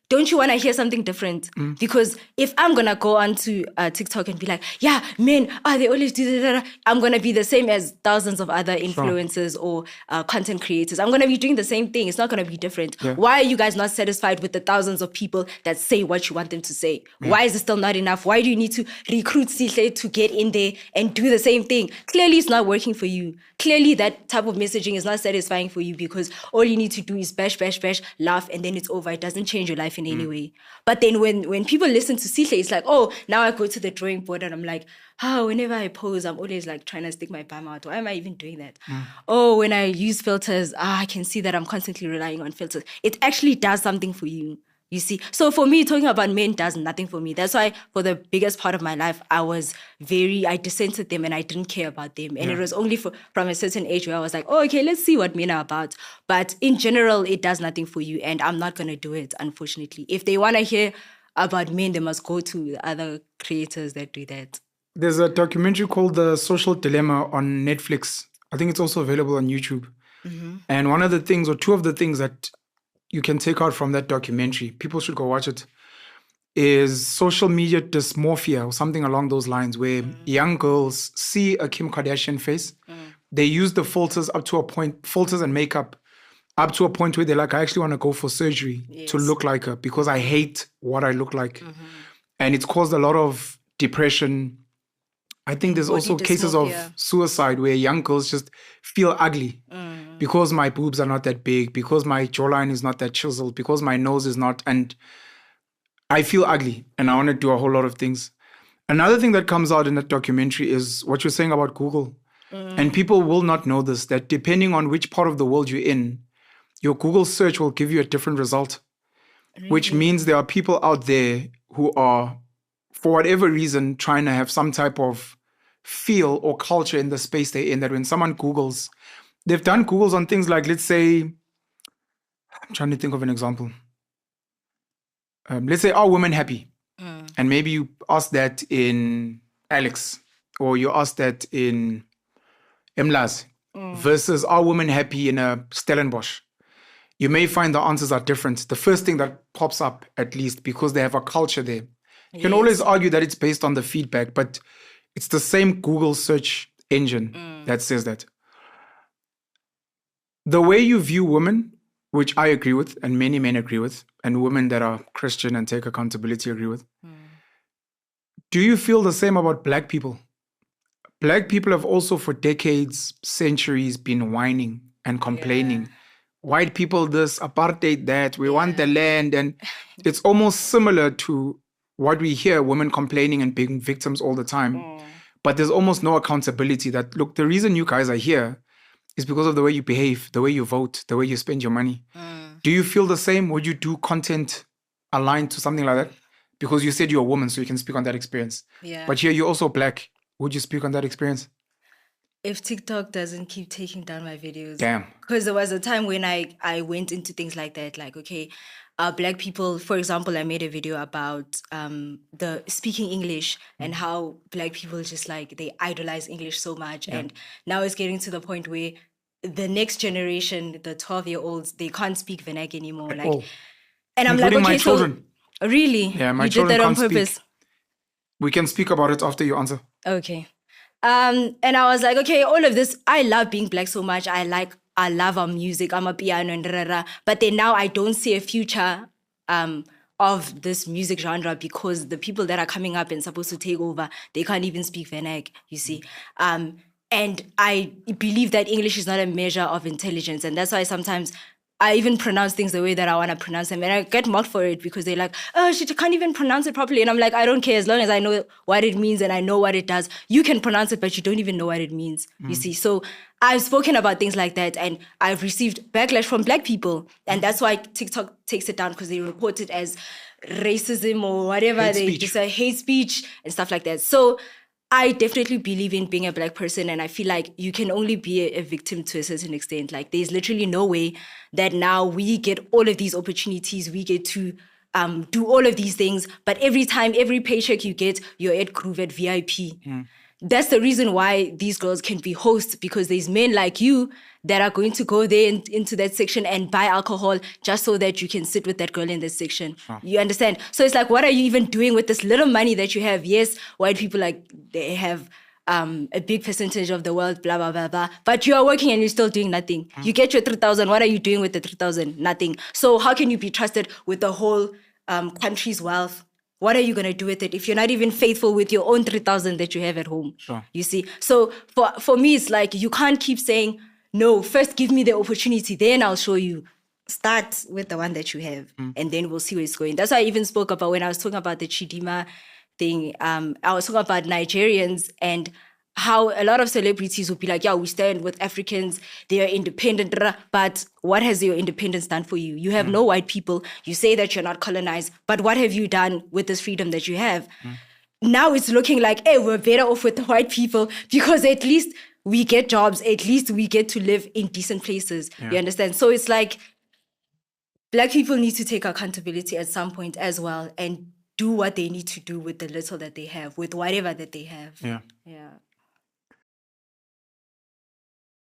don't you want to hear something different? Because if I'm going to go onto TikTok and be like, yeah, men, they always do that, I'm going to be the same as thousands of other influencers or content creators. I'm going to be doing the same thing. It's not going to be different. Yeah. Why are you guys not satisfied with the thousands of people that say what you want them to say? Yeah. Why is it still not enough? Why do you need to recruit Sihle to get in there and do the same thing? Clearly, it's not working for you. Clearly, that type of messaging is not satisfying for you because all you need to do is bash, laugh, and then it's over. It doesn't change your life in any way. But then when people listen to Sihle, it's like, oh, now I go to the drawing board and I'm like, whenever I pose, I'm always like trying to stick my bum out. Why am I even doing that? Oh, when I use filters, I can see that I'm constantly relying on filters. It actually does something for you. You see? So for me, talking about men does nothing for me. That's why for the biggest part of my life, I dissented them and I didn't care about them. And it was only from a certain age where I was like, oh, okay, let's see what men are about. But in general, it does nothing for you. And I'm not going to do it, unfortunately. If they want to hear about men, they must go to other creators that do that. There's a documentary called The Social Dilemma on Netflix. I think it's also available on YouTube. And one of the things, or two of the things that you can take out from that documentary, people should go watch it, is social media dysmorphia or something along those lines, where young girls see a Kim Kardashian face. They use the filters filters and makeup up to a point where they're like, I actually want to go for surgery to look like her because I hate what I look like. And it's caused a lot of depression. I think there's also cases of suicide where young girls just feel ugly because my boobs are not that big, because my jawline is not that chiseled, because my nose is not, and I feel ugly and I want to do a whole lot of things. Another thing that comes out in that documentary is what you're saying about Google. And people will not know this, that depending on which part of the world you're in, your Google search will give you a different result, which means there are people out there who are, for whatever reason, trying to have some type of feel or culture in the space they're in, that when someone Googles, they've done Googles on things like, let's say, I'm trying to think of an example. Let's say, are women happy? And maybe you ask that in Alex, or you ask that in Emlas, versus are women happy in a Stellenbosch? You may find the answers are different. The first thing that pops up, at least, because they have a culture there. You can always argue that it's based on the feedback, but it's the same Google search engine that says that. The way you view women, which I agree with, and many men agree with, and women that are Christian and take accountability agree with, do you feel the same about Black people? Black people have also for decades, centuries been whining and complaining. White people this, apartheid that, we want the land. And it's almost similar to what we hear, women complaining and being victims all the time. But there's almost no accountability that, look, the reason you guys are here is because of the way you behave, the way you vote, the way you spend your money. Do you feel the same? Would you do content aligned to something like that? Because you said you're a woman, so you can speak on that experience. But here you're also Black. Would you speak on that experience? If TikTok doesn't keep taking down my videos. Damn. Because there was a time when I went into things like that, like, okay, Black people, for example, I made a video about the speaking English and how Black people just like, they idolize English so much. And now it's getting to the point where the next generation, the 12-year-olds, they can't speak Vernac anymore. Like, and I'm like, okay, my children. So really? Yeah, my you children did that on can't purpose? Speak. We can speak about it after you answer. Okay. And I was like, okay, all of this, I love being Black so much. I love our music. I'm a piano and rara. But then now I don't see a future of this music genre because the people that are coming up and supposed to take over, they can't even speak Vernac, you see. And I believe that English is not a measure of intelligence. And that's why sometimes I even pronounce things the way that I want to pronounce them. And I get mocked for it because they're like, oh, she can't even pronounce it properly. And I'm like, I don't care as long as I know what it means and I know what it does. You can pronounce it, but you don't even know what it means, you see. So I've spoken about things like that and I've received backlash from Black people. And that's why TikTok takes it down because they report it as racism or whatever. They just say hate speech and stuff like that. So I definitely believe in being a Black person, and I feel like you can only be a victim to a certain extent. Like, there's literally no way that now we get all of these opportunities, we get to do all of these things, but every time, every paycheck you get, you're at Groove at VIP. that's the reason why these girls can be hosts, because there's men like you that are going to go there into that section and buy alcohol just so that you can sit with that girl in this section. You understand? So it's like, what are you even doing with this little money that you have? Yes, white people, like, they have a big percentage of the world, blah, blah, blah, blah. But you are working and you're still doing nothing. You get your 3,000. What are you doing with the 3,000? Nothing. So how can you be trusted with the whole country's wealth? What are you going to do with it if you're not even faithful with your own 3,000 that you have at home? Sure. You see? So for me, it's like, you can't keep saying, no, first give me the opportunity, then I'll show you. Start with the one that you have, and then we'll see where it's going. That's why I even spoke about, when I was talking about the Chidima thing, I was talking about Nigerians and how a lot of celebrities would be like, yeah, we stand with Africans, they are independent, but what has your independence done for you? You have no white people. You say that you're not colonized, but what have you done with this freedom that you have? Now it's looking like, hey, we're better off with the white people because at least we get jobs, at least we get to live in decent places. You understand? So it's like, Black people need to take accountability at some point as well and do what they need to do with the little that they have, with whatever that they have. Yeah. Yeah.